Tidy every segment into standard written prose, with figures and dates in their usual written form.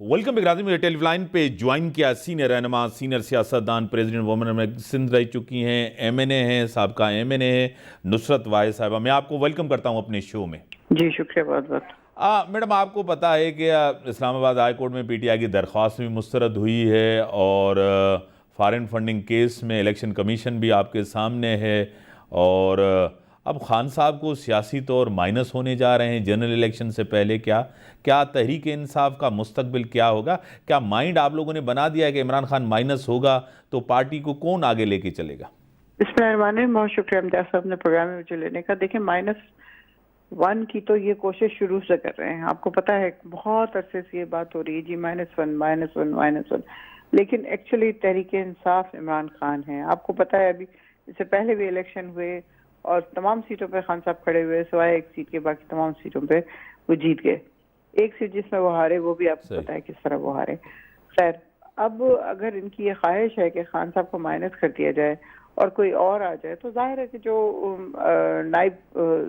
Welcome बिगराजी में टेलीलाइन पे join किया सीनियर रहनुमा सीनियर सियासतदान प्रेसिडेंट वुमेन में सिंध रह चुकी हैं, एमएनए हैं, साबका एमएनए है नुसरत वाहिद साहिबा। मैं आपको वेलकम करता हूं अपने शो में। जी शुक्रिया बहुत बहुत। मैडम, आपको पता है कि इस्लामाबाद हाई कोर्ट में पीटीआई की दरख्वास्त भी मुस्तरद हुई है और फॉरेन फंडिंग केस में इलेक्शन कमीशन भी आपके सामने है और अब खान साहब को सियासी तौर माइनस होने जा रहे हैं जनरल इलेक्शन से पहले। क्या क्या तहरीक इंसाफ का मुस्तकबिल क्या होगा? क्या माइंड आप लोगों ने बना दिया है कि इमरान खान माइनस होगा तो पार्टी को कौन आगे लेके चलेगा? बिस्मिल्लाहिर्रहमानिर्रहीम। बहुत शुक्रिया अमजद साहब ने प्रोग्राम में मुझे लेने का। देखिए, -1 की तो ये कोशिश शुरू से कर रहे हैं। आपको पता है बहुत अरसे से ये बात हो रही है जी, -1, लेकिन एक्चुअली तहरीक इंसाफ इमरान खान है। आपको पता है अभी इससे पहले भी इलेक्शन हुए और तमाम सीटों पे खान साहब खड़े हुए, सिवाय एक सीट के बाकी तमाम सीटों पे वो जीत गए। एक सीट जिसमें वो हारे वो भी आपको पता है किस तरह वो हारे। खैर, अब अगर इनकी ये ख्वाहिश है कि खान साहब को माइनस कर दिया जाए और कोई और आ जाए तो जाहिर है कि जो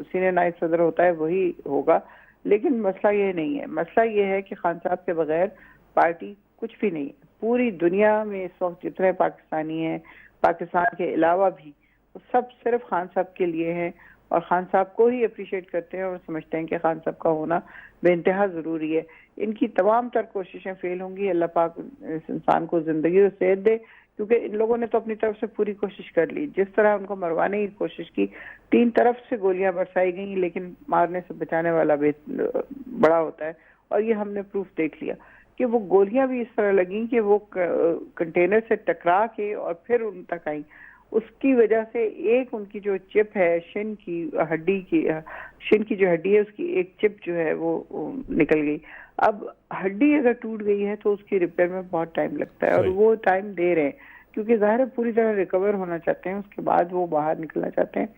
सीनियर नायब सदर होता है वही होगा। लेकिन मसला ये नहीं है। मसला ये है कि खान साहब के बगैर पार्टी कुछ भी नहीं है। पूरी दुनिया में इस वक्त जितने पाकिस्तानी हैं, पाकिस्तान के अलावा भी, वो सब सिर्फ खान साहब के लिए हैं और खान साहब को ही अप्रिशिएट करते हैं और समझते हैं कि खान साहब का होना बेइंतहा ज़रूरी है। इनकी तमाम तर कोशिशें फेल होंगी। अल्लाह पाक इस इंसान को ज़िंदगी और सेहत दे, क्योंकि इन लोगों ने तो अपनी तरफ से पूरी कोशिश कर ली। जिस तरह उनको मरवाने की कोशिश की, 3 तरफ से गोलियां बरसाई गई, लेकिन मारने से बचाने वाला बड़ा होता है। और ये हमने प्रूफ देख लिया कि वो गोलियां भी इस तरह लगी कि वो कंटेनर से टकरा के और फिर उन तक आई। उसकी वजह से एक उनकी जो चिप है शिन की हड्डी की, शिन की जो हड्डी है उसकी एक चिप जो है वो निकल गई। अब हड्डी अगर टूट गई है तो उसकी रिपेयर में बहुत टाइम लगता है और वो टाइम दे रहे हैं क्योंकि जाहिर है पूरी तरह रिकवर होना चाहते हैं, उसके बाद वो बाहर निकलना चाहते हैं।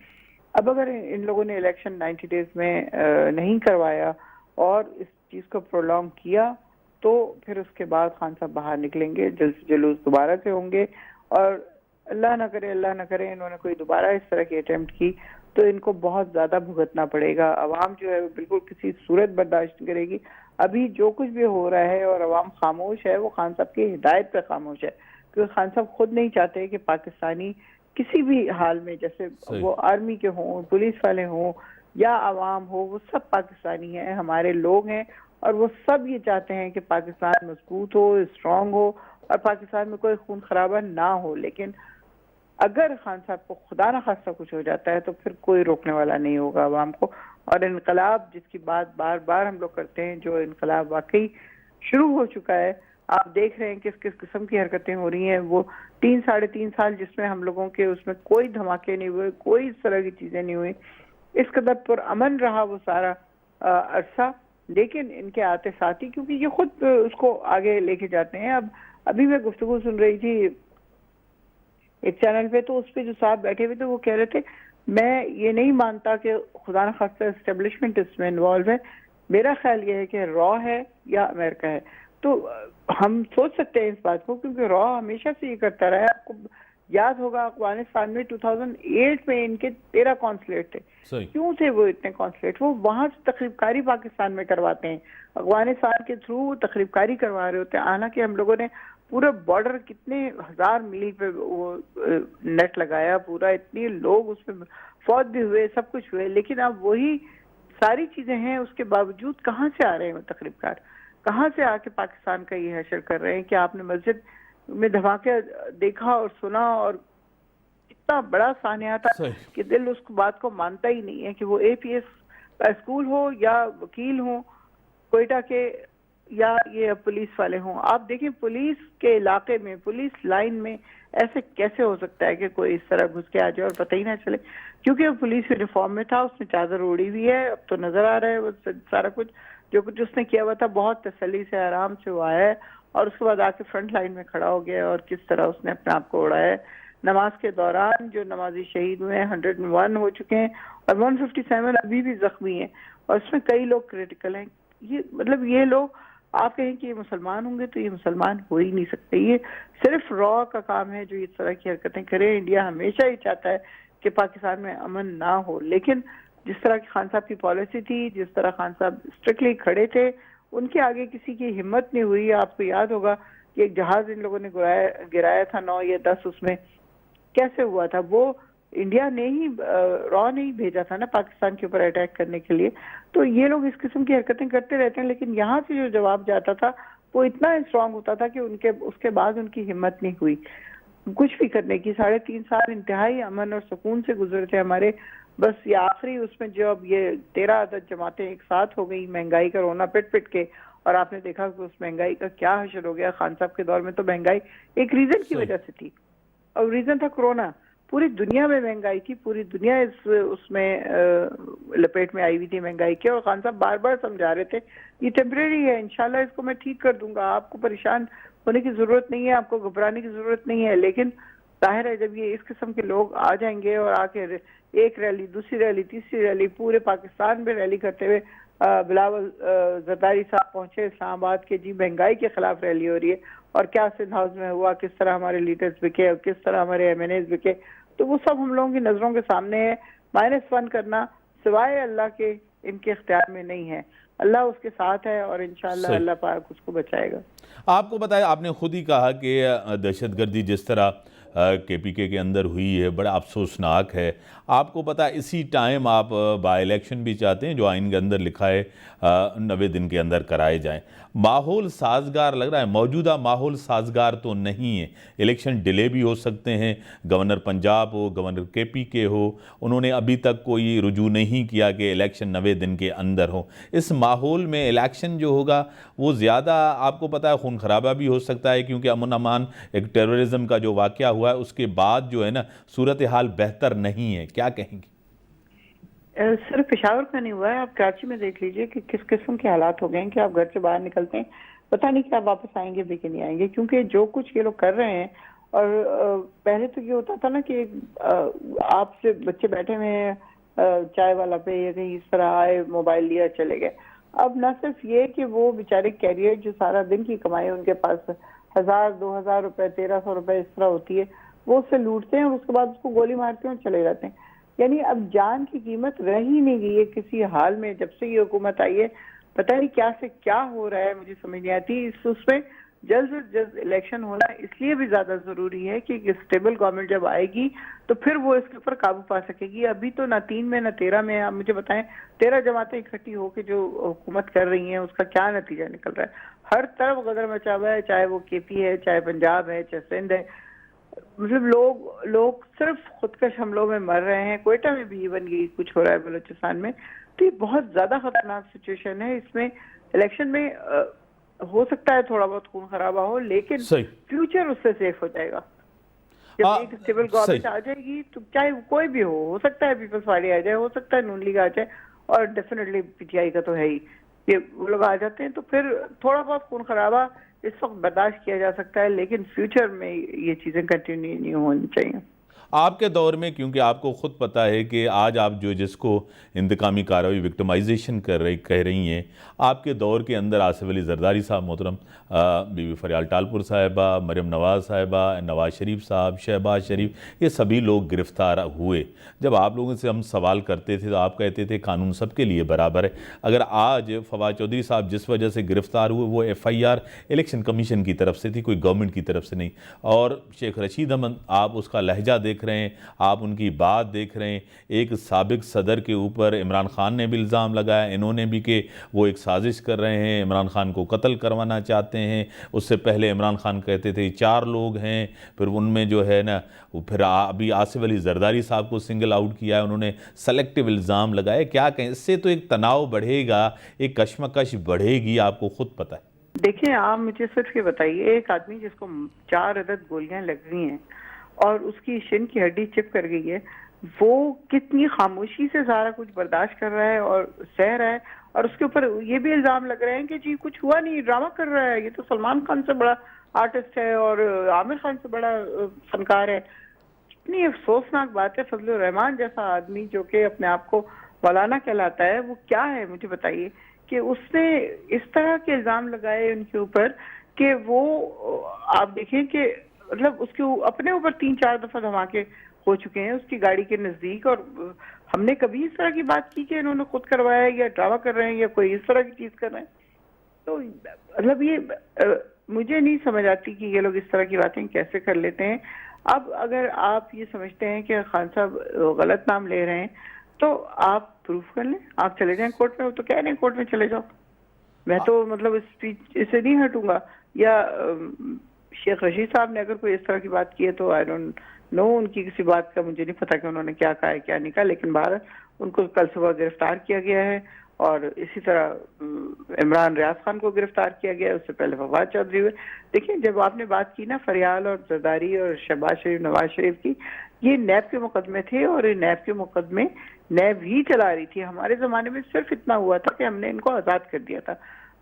अब अगर इन लोगों ने इलेक्शन 90 डेज में नहीं करवाया और इस चीज को प्रोलॉन्ग किया तो फिर उसके बाद खान साहब बाहर निकलेंगे, जुलूस दोबारा से होंगे और अल्लाह ना करे इन्होंने कोई दोबारा इस तरह की अटेम्प्ट की तो इनको बहुत ज्यादा भुगतना पड़ेगा। अवाम जो है बिल्कुल किसी सूरत बर्दाश्त नहीं करेगी। अभी जो कुछ भी हो रहा है और अवाम खामोश है, वो खान साहब की हिदायत पे खामोश है, क्योंकि खान साहब खुद नहीं चाहते कि पाकिस्तानी किसी भी हाल में, जैसे वो आर्मी के हों, पुलिस वाले हों या अवाम हो, वो सब पाकिस्तानी हैं, हमारे लोग हैं और वो सब ये चाहते हैं कि पाकिस्तान मजबूत हो, स्ट्रांग हो और पाकिस्तान में कोई खून खराबा ना हो। लेकिन अगर खान साहब को खुदा ना खास्ता कुछ हो जाता है तो फिर कोई रोकने वाला नहीं होगा अवाम को। और इनकलाब जिसकी बात बार बार हम लोग करते हैं, जो इनकलाब वाकई शुरू हो चुका है, आप देख रहे हैं किस किस किस्म की हरकतें हो रही हैं। वो 3-3.5 साल जिसमें हम लोगों के उसमें कोई धमाके नहीं हुए, कोई इस तरह की चीजें नहीं हुई, इस कदर पुरअमन रहा वो सारा अरसा। लेकिन इनके आते साथ ही, क्योंकि ये खुद उसको आगे लेके जाते हैं। अब अभी मैं गुफ्तगू सुन रही थी एक चैनल पे, तो उस पे जो साहब बैठे हुए थे वो कह रहे थे मैं ये नहीं मानता कि खुदा न खास्ता एस्टेब्लिशमेंट इसमें इन्वॉल्व है, मेरा ख्याल ये है कि रॉ है या अमेरिका है। तो हम सोच सकते हैं इस बात को, क्योंकि रॉ हमेशा से ये करता रहा है। आपको याद होगा अफगानिस्तान में 2008 में इनके 13 कॉन्सुलेट थे। क्यों थे वो इतने कॉन्सुलेट? वो वहां से तकरीबकारी पाकिस्तान में करवाते हैं, अफगानिस्तान के थ्रू वो तकरीबकारी करवा रहे होते हैं। हालांकि हम लोगों ने पूरा बॉर्डर कितने 1000 मील पे वो नेट लगाया, पूरा इतने लोग उसमें फौत भी हुए, सब कुछ हुए, लेकिन अब वही सारी चीजें हैं, उसके बावजूद कहाँ से आ रहे हैं तकरीबकार? कहाँ से आके पाकिस्तान का ये हशर कर रहे हैं कि आपने मस्जिद में धमाके देखा और सुना और इतना बड़ा सानिया था कि दिल उस बात को मानता ही नहीं है कि वो APS स्कूल हो या वकील हो कोयटा के या ये पुलिस वाले हों। आप देखिए पुलिस के इलाके में, पुलिस लाइन में ऐसे कैसे हो सकता है कि कोई इस तरह घुस के आ जाए और पता ही ना चले, क्योंकि वो पुलिस यूनिफॉर्म में था, उसने चादर ओढ़ी हुई है। अब तो नजर आ रहा है वो सारा कुछ जो कुछ उसने किया हुआ था, बहुत तसल्ली से आराम से वो आया है और उसके बाद आके फ्रंट लाइन में खड़ा हो गया और किस तरह उसने अपने आप को उड़ाया है। नमाज के दौरान जो नमाजी शहीद हुए हैं 101 हो चुके हैं और 157 अभी भी जख्मी हैं और इसमें कई लोग क्रिटिकल हैं। ये मतलब ये लोग, आप कहें कि ये मुसलमान होंगे तो ये मुसलमान हो ही नहीं सकते। ये सिर्फ रॉ का काम है जो इस तरह की हरकतें करे। इंडिया हमेशा ही चाहता है कि पाकिस्तान में अमन ना हो, लेकिन जिस तरह की खान साहब की पॉलिसी थी, जिस तरह खान साहब स्ट्रिक्टली खड़े थे उनके आगे किसी की हिम्मत नहीं हुई। आपको याद होगा कि एक जहाज इन लोगों ने गिराया था 9 या 10, उसमें कैसे हुआ था? वो इंडिया ने ही रॉ नहीं भेजा था ना पाकिस्तान के ऊपर अटैक करने के लिए। तो ये लोग इस किस्म की हरकतें करते रहते हैं, लेकिन यहाँ से जो जवाब जाता था वो इतना स्ट्रांग होता था कि उनके उसके बाद उनकी हिम्मत नहीं हुई कुछ भी करने की। 3.5 साल इंतहाई अमन और सुकून से गुजरे थे हमारे। बस ये आखिरी उसमें जो अब ये 13 अदद जमातें एक साथ हो गई, महंगाई का रोना पिट पिट के, और आपने देखा कि उस महंगाई का क्या हशर हो गया। खान साहब के दौर में तो महंगाई एक रीजन की वजह से थी, और रीजन था कोरोना। पूरी दुनिया में महंगाई थी, पूरी दुनिया इस उसमें लपेट में आई हुई थी महंगाई के, और खान साहब बार बार समझा रहे थे ये टेम्परेरी है, इंशाल्लाह इसको मैं ठीक कर दूंगा, आपको परेशान होने की जरूरत नहीं है, आपको घबराने की जरूरत नहीं है। लेकिन जाहिर है जब ये इस किस्म के लोग आ जाएंगे और आके एक रैली, दूसरी रैली, तीसरी रैली, पूरे पाकिस्तान में रैली करते हुए बिलावल जरदारी साहब पहुंचे इस्लामाबाद के, जी महंगाई के खिलाफ रैली हो रही है, और क्या सिंध हाउस में हुआ, किस तरह हमारे लीडर्स बिके और किस तरह हमारे एमएनएज बिके, तो वो सब हम लोगों की नजरों के सामने है। -1 करना सिवाय अल्लाह के इनके इख्तियार में नहीं है। अल्लाह उसके साथ है और इंशाअल्लाह अल्लाह पाक उसको बचाएगा। आपको बताया, आपने खुद ही कहा कि दहशतगर्दी जिस तरह केपीके के अंदर हुई है बड़ा अफसोसनाक है। आपको पता है इसी टाइम आप बाई इलेक्शन भी चाहते हैं जो आइन के अंदर लिखा है 90 दिन के अंदर कराए जाएं। माहौल साजगार लग रहा है? मौजूदा माहौल साजगार तो नहीं है, इलेक्शन डिले भी हो सकते हैं। गवर्नर पंजाब हो, गवर्नर केपीके हो, उन्होंने अभी तक कोई रुजू नहीं किया कि इलेक्शन 90 दिन के अंदर हो। इस माहौल में इलेक्शन जो होगा वो ज़्यादा, आपको पता है, खून खराबा भी हो सकता है, क्योंकि अमन अमान एक टेररिज्म का जो वाक़या हुआ है उसके बाद जो है ना सूरत हाल बेहतर नहीं है। क्या कहेंगी? सिर्फ पेशावर का नहीं हुआ है, आप कराची में देख लीजिए कि किस किस्म के हालात हो गए हैं कि आप घर से बाहर निकलते हैं पता नहीं कि आप वापस आएंगे भी कि नहीं आएंगे, क्योंकि जो कुछ ये लोग कर रहे हैं। और पहले तो ये होता था ना कि आपसे बच्चे बैठे हुए हैं चाय वाला पे या कहीं इस तरह आए, मोबाइल लिया चले गए। अब न सिर्फ ये कि वो बेचारे कैरियर जो सारा दिन की कमाई उनके पास 1000-2000 रुपए, 1300 रुपए इस तरह होती है, वो उससे लूटते हैं और उसके बाद उसको गोली मारते हैं और चले जाते हैं। यानी अब जान की कीमत रह ही नहीं गई है किसी हाल में। जब से ये हुकूमत आई है पता नहीं क्या से क्या हो रहा है, मुझे समझ नहीं आती। उसमें जल्द से जल्द इलेक्शन होना इसलिए भी ज्यादा जरूरी है कि स्टेबल गवर्नमेंट जब आएगी तो फिर वो इसके ऊपर काबू पा सकेगी। अभी तो ना 3 में ना 13 में, आप मुझे बताएं 13 जमातें इकट्ठी होकर जो हुकूमत कर रही हैं उसका क्या नतीजा निकल रहा है। हर तरफ गदर मचा हुआ है, चाहे वो केपी है, चाहे पंजाब है, चाहे सिंध है। मतलब लोग सिर्फ खुदकश हमलों में मर रहे हैं। कोयटा में भी इवन ये कुछ हो रहा है, बलूचिस्तान में। तो ये बहुत ज्यादा खतरनाक सिचुएशन है। इसमें इलेक्शन में हो सकता है थोड़ा बहुत खून खराबा हो, लेकिन फ्यूचर उससे सेफ हो जाएगा। जब एक स्टेबल गवर्नमेंट आ जाएगी तो चाहे कोई भी हो सकता है पीपल्स पार्टी आ जाए, हो सकता है नून लीग आ जाए, और डेफिनेटली पीटीआई का तो है ही, ये वो लोग आ जाते हैं तो फिर थोड़ा बहुत खून खराबा इस वक्त बर्दाश्त किया जा सकता है, लेकिन फ्यूचर में ये चीजें कंटिन्यू नहीं होनी चाहिए। आपके दौर में, क्योंकि आपको खुद पता है कि आज आप जो जिसको इंतकामी कार्रवाई विक्टिमाइजेशन कह रही हैं, आपके दौर के अंदर आसिफ अली जरदारी साहब मोहतरम, बीबी फरियाल टालपुर साहिबा, मरियम नवाज़ साहिबा, नवाज़ शरीफ साहब, शहबाज शरीफ, ये सभी लोग गिरफ्तार हुए। जब आप लोगों से हम सवाल करते थे तो आप कहते थे कानून सबके लिए बराबर है। अगर आज फवाद चौधरी साहब जिस वजह से गिरफ्तार हुए वो FIR इलेक्शन कमीशन की तरफ से थी, कोई गवर्नमेंट की तरफ से नहीं। और शेख रशीद अहमद, आप उसका लहजा देख रहे हैं, आप उनकी बात देख रहे हैं। एक साबिक सदर के ऊपर इमरान खान ने भी इल्ज़ाम लगाया, इन्होंने भी, कि वो एक साजिश कर रहे हैं, इमरान खान को कत्ल करवाना चाहते हैं। उससे पहले इमरान खान कहते थे 4 लोग हैं, फिर उनमें जो है ना, फिर अभी आसिफ अली जरदारी साहब को सिंगल आउट किया है, उन्होंने सेलेक्टिव इल्ज़ाम लगाए। क्या कहें, इससे तो एक तनाव बढ़ेगा, एक कशमकश बढ़ेगी, आपको खुद पता है। देखिए, आप मुझे सिर्फ ये बताइए, एक आदमी जिसको 4 अदद गोलियां लग गई हैं और उसकी शिन की हड्डी चिप कर गई है, वो कितनी खामोशी से सारा कुछ बर्दाश्त कर रहा है और सह रहा है। और उसके ऊपर ये भी इल्जाम लग रहे हैं कि जी कुछ हुआ नहीं, ड्रामा कर रहा है, ये तो सलमान खान से बड़ा आर्टिस्ट है और आमिर खान से बड़ा फनकार है। कितनी अफसोसनाक बात है। फजलुर रहमान जैसा आदमी जो कि अपने आप को मौलाना कहलाता है, वो क्या है मुझे बताइए कि उसने इस तरह के इल्जाम लगाए उनके ऊपर कि वो, आप देखें कि मतलब उसके अपने ऊपर 3-4 दफा धमाके हो चुके हैं उसकी गाड़ी के नजदीक। और हमने कभी इस तरह की बात की कि इन्होंने खुद करवाया या ड्रामा कर रहे हैं या कोई इस तरह की चीज कर रहे हैं? तो मतलब ये मुझे नहीं समझ आती कि ये लोग इस तरह की बातें कैसे कर लेते हैं। अब अगर आप ये समझते हैं कि खान साहब गलत नाम ले रहे हैं तो आप प्रूफ कर लें, आप चले जाएं कोर्ट में। वो तो कह रहे हैं कोर्ट में चले जाओ, मैं तो मतलब इस स्पीच इससे नहीं हटूंगा। या शेख रशीद साहब ने अगर कोई इस तरह की बात की है तो आई डोंट नो, उनकी किसी बात का मुझे नहीं पता कि उन्होंने क्या कहा है क्या नहीं कहा, लेकिन बाहर उनको कल सुबह गिरफ्तार किया गया है। और इसी तरह इमरान रियाज खान को गिरफ्तार किया गया है, उससे पहले फवाद चौधरी हुए। देखिए, जब आपने बात की ना फरियाल और जरदारी और शहबाज शरीफ नवाज शरीफ की, ये नैब के मुकदमे थे और ये नैब के मुकदमे नैब ही चला रही थी। हमारे जमाने में सिर्फ इतना हुआ था कि हमने इनको आजाद कर दिया था,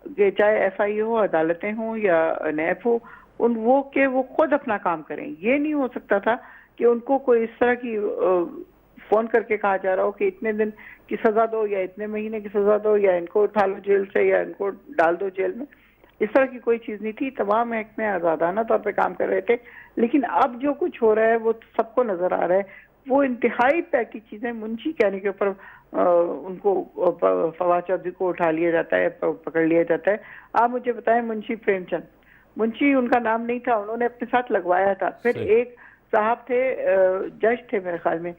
कि चाहे FI हो, अदालतें हों या नैब हो, वो खुद अपना काम करें। ये नहीं हो सकता था कि उनको कोई इस तरह की फोन करके कहा जा रहा हो कि इतने दिन की सजा दो या इतने महीने की सजा दो या इनको उठा लो जेल से या इनको डाल दो जेल में। इस तरह की कोई चीज नहीं थी। तमाम महकमे आजादाना तौर पे काम कर रहे थे। लेकिन अब जो कुछ हो रहा है वो सबको नजर आ रहा है, वो इंतहाई पैकी चीजें। मुंशी कहने के ऊपर उनको फवाद चौधरी को उठा लिया जाता है, पकड़ लिया जाता है। आप मुझे बताएं, मुंशी प्रेमचंद, मुंशी उनका नाम नहीं था, उन्होंने अपने साथ लगवाया था। फिर एक साहब थे, जज थे मेरे ख्याल में,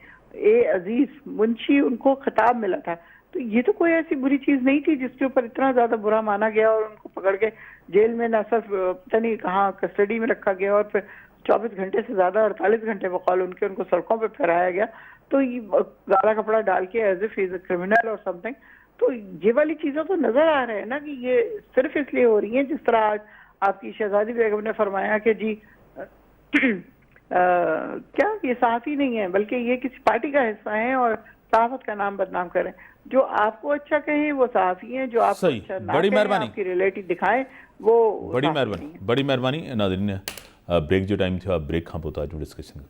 अजीज मुंशी, उनको खिताब मिला था। तो ये तो कोई ऐसी बुरी चीज नहीं थी जिसके ऊपर इतना ज्यादा बुरा माना गया और उनको पकड़ के जेल में न सिर्फ पता नहीं कहाँ कस्टडी में रखा गया और फिर 24 घंटे से ज्यादा 48 घंटे बकौल उनको सड़कों पे फहराया गया। तो ये काला कपड़ा डाल के as if is a criminal और समथिंग। तो ये वाली चीजें तो नजर आ रहे हैं ना कि ये सिर्फ इसलिए हो रही है, जिस तरह आज आपकी शहजादी बेगम ने फरमाया कि जी क्या ये सहाफी नहीं है बल्कि ये किसी पार्टी का हिस्सा है और सहाफत का नाम बदनाम करें। जो आपको अच्छा कहें वो सहाफी हैं, जो आपको अच्छा ना बड़ी कहें, मेहरबानी, आपकी रिलेटिव दिखाएं वो बड़ी मेहरबानी नाज़रीन। ब्रेक जो टाइम थियो ब्रेक खां पोइ डिस्कशन